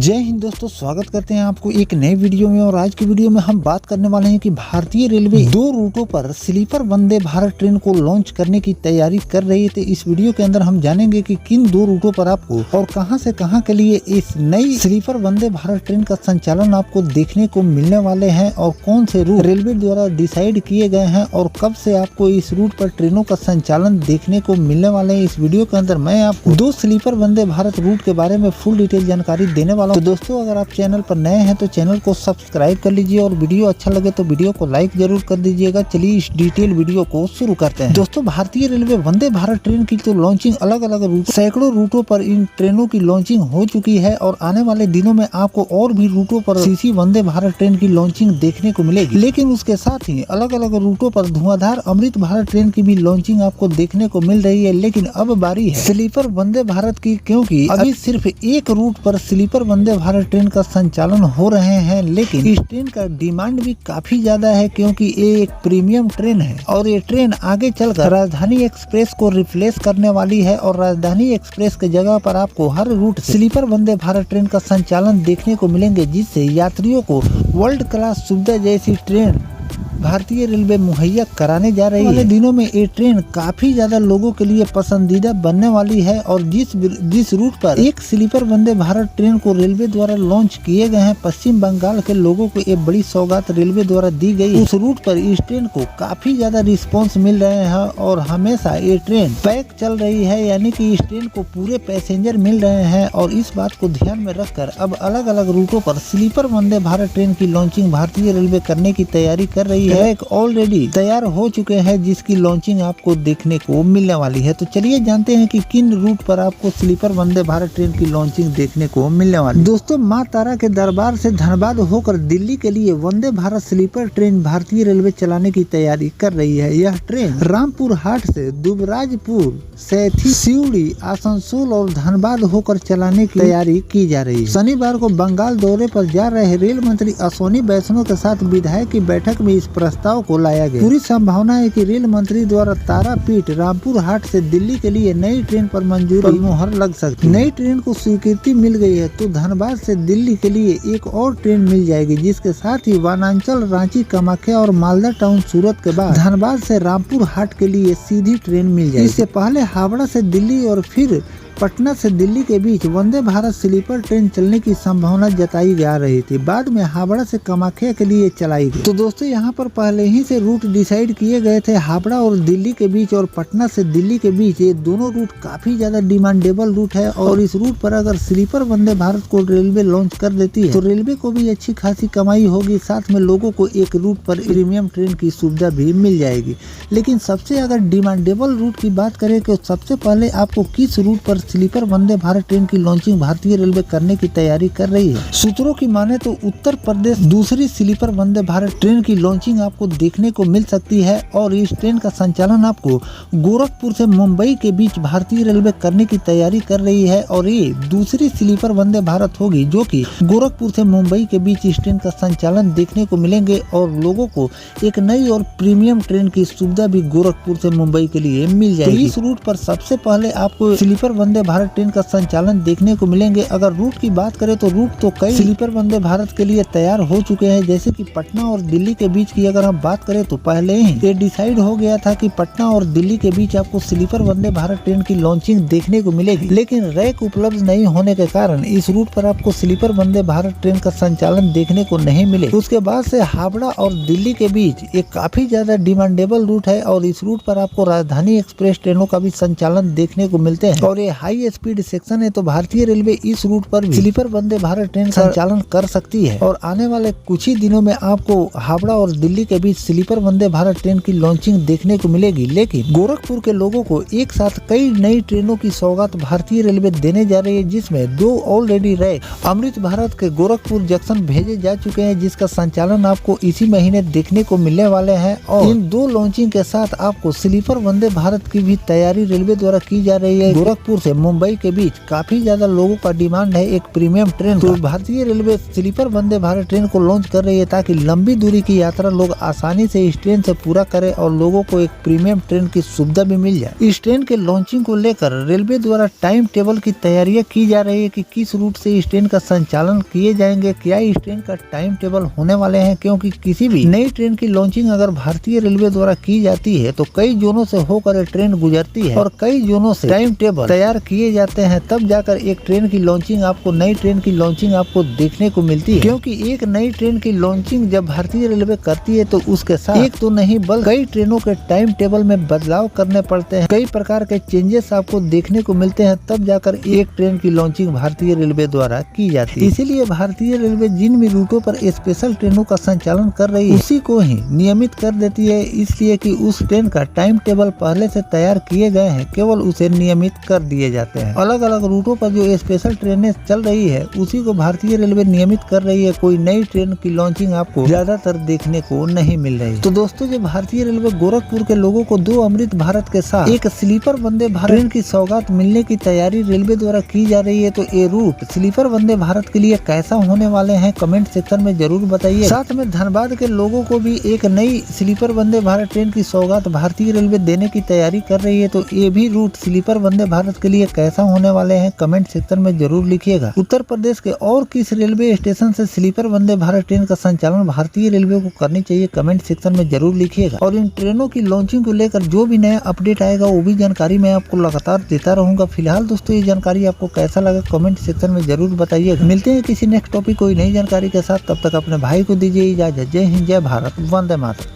जय हिंद दोस्तों, स्वागत करते हैं आपको एक नए वीडियो में। और आज की वीडियो में हम बात करने वाले हैं कि भारतीय रेलवे 2 रूटों पर स्लीपर वंदे भारत ट्रेन को लॉन्च करने की तैयारी कर रही है। तो इस वीडियो के अंदर हम जानेंगे कि किन 2 रूटों पर आपको और कहां से कहां के लिए इस नई स्लीपर वंदे भारत ट्रेन का संचालन आपको देखने को मिलने वाले हैं और कौन से रूट रेलवे द्वारा डिसाइड किए गए हैं और कब से आपको इस रूट पर ट्रेनों का संचालन देखने को मिलने वाले हैं। इस वीडियो के अंदर मैं आपको 2 स्लीपर वंदे भारत रूट के बारे में फुल डिटेल जानकारी देने वाला हूं। तो दोस्तों, अगर आप चैनल पर नए हैं तो चैनल को सब्सक्राइब कर लीजिए और वीडियो अच्छा लगे तो वीडियो को लाइक जरूर कर दीजिएगा। चलिए इस डिटेल वीडियो को शुरू करते हैं। दोस्तों, भारतीय रेलवे वंदे भारत ट्रेन की तो लॉन्चिंग अलग अलग रूट सैकड़ों रूटों पर इन ट्रेनों की लॉन्चिंग हो चुकी है और आने वाले दिनों में आपको और भी रूटों पर सीसी वंदे भारत ट्रेन की लॉन्चिंग देखने को मिलेगी। लेकिन उसके साथ ही अलग अलग रूटों पर धुआंधार अमृत भारत ट्रेन की भी लॉन्चिंग आपको देखने को मिल रही है। लेकिन अब बारी है स्लीपर वंदे भारत की, क्योंकि अभी सिर्फ एक रूट पर स्लीपर वंदे भारत ट्रेन का संचालन हो रहे हैं। लेकिन इस ट्रेन का डिमांड भी काफी ज्यादा है, क्योंकि ये एक प्रीमियम ट्रेन है और ये ट्रेन आगे चलकर राजधानी एक्सप्रेस को रिप्लेस करने वाली है। और राजधानी एक्सप्रेस के जगह पर आपको हर root sleeper Vande Bharat train का संचालन देखने को मिलेंगे, जिससे यात्रियों को वर्ल्ड क्लास सुविधा जैसी ट्रेन भारतीय रेलवे मुहैया कराने जा रही है। दिनों में ये ट्रेन काफी ज्यादा लोगों के लिए पसंदीदा बनने वाली है। और जिस रूट पर एक स्लीपर वंदे भारत ट्रेन को रेलवे द्वारा लॉन्च किए गए हैं, पश्चिम बंगाल के लोगों को एक बड़ी सौगात रेलवे द्वारा दी गई। उस रूट पर इस ट्रेन को काफी ज्यादा रिस्पॉन्स मिल रहे हैं और हमेशा ये ट्रेन पैक चल रही है, यानी कि इस ट्रेन को पूरे पैसेंजर मिल रहे हैं। और इस बात को ध्यान में रखकर अब अलग अलग रूटों पर स्लीपर वंदे भारत ट्रेन की लॉन्चिंग भारतीय रेलवे करने की तैयारी कर रही है। ट्रैक ऑलरेडी तैयार हो चुके हैं, जिसकी लॉन्चिंग आपको देखने को मिलने वाली है। तो चलिए जानते हैं कि किन रूट पर आपको स्लीपर वंदे भारत ट्रेन की लॉन्चिंग देखने को मिलने वाली है। दोस्तों, माँ तारा के दरबार से धनबाद होकर दिल्ली के लिए वंदे भारत स्लीपर ट्रेन भारतीय रेलवे चलाने की तैयारी कर रही है। यह ट्रेन रामपुर हाट से दुबराजपुर, सैथी, सिउड़ी, आसनसोल और धनबाद होकर चलाने की तैयारी की जा रही है। शनिवार को बंगाल दौरे पर जा रहे रेल मंत्री अश्विनी वैष्णव के साथ विधायक की बैठक में इस प्रस्ताव को लाया गया। पूरी संभावना है कि रेल मंत्री द्वारा तारापीठ रामपुर हाट से दिल्ली के लिए नई ट्रेन पर मंजूरी पर मुहर लग सकती है। नई ट्रेन को स्वीकृति मिल गई है तो धनबाद से दिल्ली के लिए एक और ट्रेन मिल जाएगी, जिसके साथ ही वनांचल, रांची, कामाख्या और मालदा टाउन सूरत के बाद धनबाद से रामपुर हाट के लिए सीधी ट्रेन मिल जाएगी। इससे पहले हावड़ा से दिल्ली और फिर पटना से दिल्ली के बीच वंदे भारत स्लीपर ट्रेन चलने की संभावना जताई जा रही थी। बाद में हावड़ा से कामाख्या के लिए चलाई गई। तो दोस्तों, यहाँ पर पहले ही से रूट डिसाइड किए गए थे हावड़ा और दिल्ली के बीच और पटना से दिल्ली के बीच। ये दोनों रूट काफी ज्यादा डिमांडेबल रूट है और इस रूट पर अगर स्लीपर वंदे भारत को रेलवे लॉन्च कर देती है तो रेलवे को भी अच्छी खासी कमाई होगी, साथ में लोगों को एक रूट पर प्रीमियम ट्रेन की सुविधा भी मिल जाएगी। लेकिन सबसे अगर डिमांडेबल रूट की बात करें तो सबसे पहले आपको किस रूट पर स्लीपर वंदे भारत ट्रेन की लॉन्चिंग भारतीय रेलवे करने की तैयारी कर रही है। सूत्रों की माने तो उत्तर प्रदेश दूसरी स्लीपर वंदे भारत ट्रेन की लॉन्चिंग आपको देखने को मिल सकती है। और इस ट्रेन का संचालन आपको गोरखपुर से मुंबई के बीच भारतीय रेलवे करने की तैयारी कर रही है। और ये दूसरी स्लीपर वंदे भारत होगी जो कि गोरखपुर से मुंबई के बीच इस ट्रेन का संचालन देखने को मिलेंगे और लोगों को एक नई और प्रीमियम ट्रेन की सुविधा भी गोरखपुर से मुंबई के लिए मिल जाएगी। तो इस रूट पर सबसे पहले आपको स्लीपर वंदे भारत ट्रेन का संचालन देखने को मिलेंगे। अगर रूट की बात करें तो रूट तो कई स्लीपर वंदे भारत के लिए तैयार हो चुके हैं, जैसे कि पटना और दिल्ली के बीच की अगर हम बात करें तो पहले ही ये डिसाइड हो गया था कि पटना और दिल्ली के बीच आपको स्लीपर वंदे भारत ट्रेन की लॉन्चिंग देखने को मिलेगी। लेकिन रैक उपलब्ध नहीं होने के कारण इस रूट पर आपको स्लीपर वंदे भारत ट्रेन का संचालन देखने को नहीं मिले। उसके बाद से हावड़ा और दिल्ली के बीच एक काफी ज्यादा डिमांडेबल रूट है और इस रूट पर आपको राजधानी एक्सप्रेस ट्रेनों का भी संचालन देखने को मिलते हैं। और ये हाई स्पीड सेक्शन है तो भारतीय रेलवे इस रूट पर भी स्लीपर वंदे भारत ट्रेन संचालन कर सकती है। और आने वाले कुछ ही दिनों में आपको हावड़ा और दिल्ली के बीच स्लीपर वंदे भारत ट्रेन की लॉन्चिंग देखने को मिलेगी। लेकिन गोरखपुर के लोगों को एक साथ कई नई ट्रेनों की सौगात भारतीय रेलवे देने जा रही है, जिसमें 2 ऑलरेडी रैक अमृत भारत के गोरखपुर जंक्शन भेजे जा चुके हैं, जिसका संचालन आपको इसी महीने देखने को मिलने वाले हैं। और इन 2 लॉन्चिंग के साथ आपको स्लीपर वंदे भारत की भी तैयारी रेलवे द्वारा की जा रही है। गोरखपुर से से मुंबई के बीच काफी ज्यादा लोगों का डिमांड है एक प्रीमियम ट्रेन। तो भारतीय railway sleeper Vande Bharat train को लॉन्च कर रही है ताकि लंबी दूरी की यात्रा लोग आसानी से इस ट्रेन से पूरा करें और लोगों को एक प्रीमियम ट्रेन की सुविधा भी मिल जाए। इस ट्रेन के लॉन्चिंग को लेकर रेलवे द्वारा टाइम टेबल की तैयारियां की जा रही है कि किस रूट से इस ट्रेन का संचालन किए जाएंगे, क्या इस ट्रेन का टाइम टेबल होने वाले हैं, क्योंकि किसी भी नई ट्रेन की लॉन्चिंग अगर भारतीय रेलवे द्वारा की जाती है तो कई जोनों से होकर ट्रेन गुजरती है और कई जोनों से टाइम टेबल तैयार किए जाते हैं, तब जाकर एक ट्रेन की लॉन्चिंग आपको नई ट्रेन की लॉन्चिंग आपको देखने को मिलती है। क्योंकि एक नई ट्रेन की लॉन्चिंग जब भारतीय रेलवे करती है तो उसके साथ एक तो नहीं बल्कि कई ट्रेनों के टाइम टेबल में बदलाव करने पड़ते हैं, कई प्रकार के चेंजेस आपको देखने को मिलते हैं, तब जाकर एक ट्रेन की लॉन्चिंग भारतीय रेलवे द्वारा की जाती है। इसीलिए भारतीय रेलवे जिन भी रूटों पर स्पेशल ट्रेनों का संचालन कर रही है उसी को ही नियमित कर देती है, इसलिए कि उस ट्रेन का टाइम टेबल पहले से तैयार किए गए हैं, केवल उसे नियमित कर दिए जाते हैं। अलग अलग रूटों पर जो स्पेशल ट्रेनें चल रही है उसी को भारतीय रेलवे नियमित कर रही है, कोई नई ट्रेन की लॉन्चिंग आपको ज्यादातर देखने को नहीं मिल रही। तो दोस्तों, जब भारतीय रेलवे गोरखपुर के लोगों को 2 अमृत भारत के साथ एक स्लीपर वंदे भारत ट्रेन की सौगात मिलने की तैयारी रेलवे द्वारा की जा रही है, तो ये रूट स्लीपर वंदे भारत के लिए कैसा होने वाले हैं कमेंट सेक्शन में जरूर बताइए। साथ में धनबाद के लोगों को भी एक नई स्लीपर वंदे भारत ट्रेन की सौगात भारतीय रेलवे देने की तैयारी कर रही है, तो ये भी रूट स्लीपर वंदे भारत के लिए कैसा होने वाले हैं कमेंट सेक्शन में जरूर लिखिएगा। उत्तर प्रदेश के और किस रेलवे स्टेशन से स्लीपर वंदे भारत ट्रेन का संचालन भारतीय रेलवे को करनी चाहिए कमेंट सेक्शन में जरूर लिखिएगा। और इन ट्रेनों की लॉन्चिंग को लेकर जो भी नया अपडेट आएगा वो भी जानकारी मैं आपको लगातार देता रहूंगा। फिलहाल दोस्तों, ये जानकारी आपको कैसा लगा कमेंट सेक्शन में जरूर बताइएगा। मिलते हैं किसी नेक्स्ट टॉपिक कोई नई जानकारी के साथ, तब तक अपने भाई को दीजिए इजाजत। जय हिंद, जय भारत, वंदे मातरम।